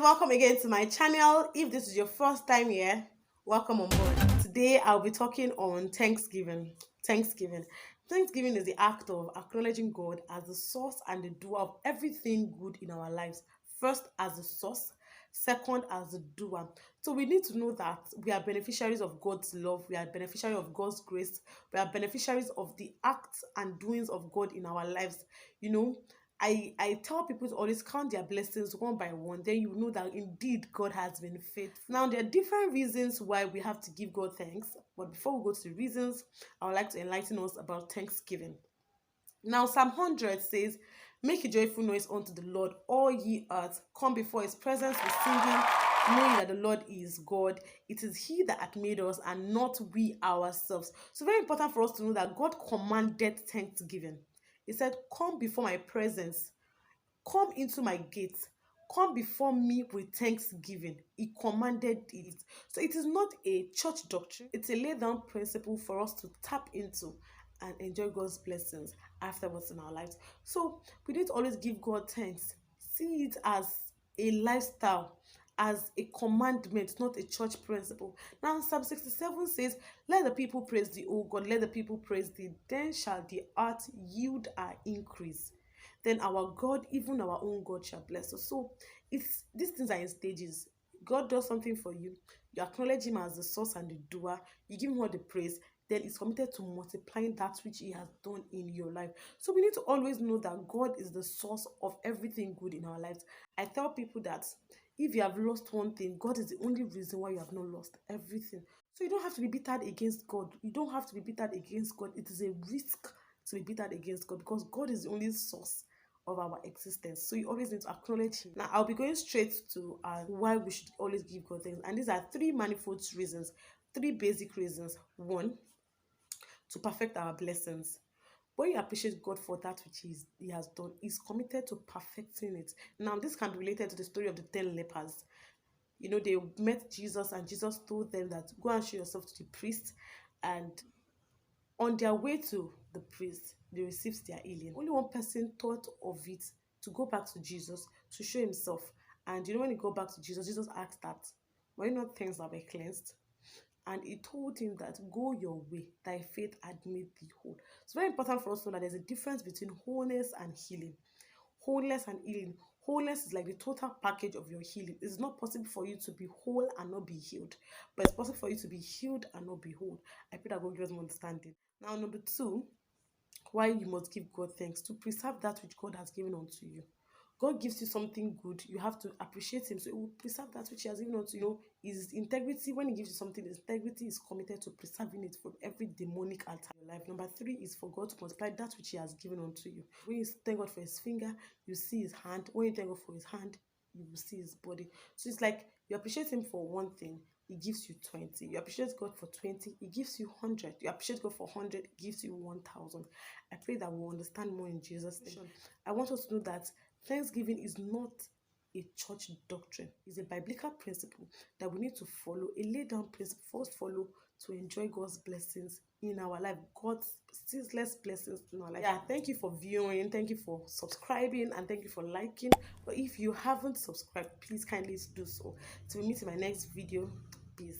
welcome again to my channel. If this is your first time here, welcome on board. Today I'll be talking on Thanksgiving. Thanksgiving is the act of acknowledging God as the source and the doer of everything good in our lives. First as the source, second as the doer. So we need to know that we are beneficiaries of God's love, we are beneficiaries of God's grace, we are beneficiaries of the acts and doings of God in our lives. You know, I tell people to always count their blessings one by one. Then you know that indeed God has been faithful. Now there are different reasons why we have to give God thanks. But before we go to the reasons, I would like to enlighten us about Thanksgiving. Now Psalm 100 says, "Make a joyful noise unto the Lord, all ye earth. Come before his presence with singing, knowing that the Lord is God. It is he that hath made us and not we ourselves." So very important for us to know that God commanded thanksgiving. He said, "Come before my presence, come into my gates, come before me with thanksgiving." He commanded it. So it is not a church doctrine, it's a laid down principle for us to tap into and enjoy God's blessings afterwards in our lives. So we need to always give God thanks. See it as a lifestyle, as a commandment, not a church principle. Now, Psalm 67 says, "Let the people praise thee, O God, let the people praise thee. Then shall the earth yield our increase. Then our God, even our own God, shall bless us." So it's these things are in stages. God does something for you, you acknowledge him as the source and the doer, you give him all the praise, then he's committed to multiplying that which he has done in your life. So we need to always know that God is the source of everything good in our lives. I tell people that if you have lost one thing, God is the only reason why you have not lost everything. So you don't have to be bittered against God. You don't have to be bittered against God. It is a risk to be bittered against God because God is the only source of our existence. So you always need to acknowledge him. Now I'll be going straight to why we should always give God thanks. And these are three manifold reasons, three basic reasons. One, to perfect our blessings. When you appreciate God for that which he has done, he's committed to perfecting it. Now, this can be related to the story of the 10 lepers. You know, they met Jesus and Jesus told them that go and show yourself to the priest. And on their way to the priest, they received their healing. Only one person thought of it to go back to Jesus to show himself. And you know, when he go back to Jesus, Jesus asked that, "Were you not things that were cleansed?" And he told him that, "Go your way, thy faith had made thee whole." It's very important for us to know that there's a difference between wholeness and healing. Wholeness and healing. Wholeness is like the total package of your healing. It's not possible for you to be whole and not be healed, but it's possible for you to be healed and not be whole. I pray that God gives us more understanding. Now, number two, why you must give God thanks: to preserve that which God has given unto you. God gives you something good, you have to appreciate him. So it will preserve that which he has given unto you. His integrity, when he gives you something, his integrity is committed to preserving it from every demonic attack in your life. Number three is for God to multiply that which he has given unto you. When you thank God for his finger, you see his hand. When you thank God for his hand, you will see his body. So it's like you appreciate him for one thing, he gives you 20. You appreciate God for 20, he gives you 100. You appreciate God for 100, he gives you 1,000. I pray that we'll understand more in Jesus' name. I want us to know that Thanksgiving is not a church doctrine. It's a biblical principle that we need to follow, a laid down principle for us to follow to enjoy God's blessings in our life, God's ceaseless blessings in our life. Yeah, thank you for viewing, thank you for subscribing, and thank you for liking. But if you haven't subscribed, please kindly do so. Till we meet in my next video. Peace.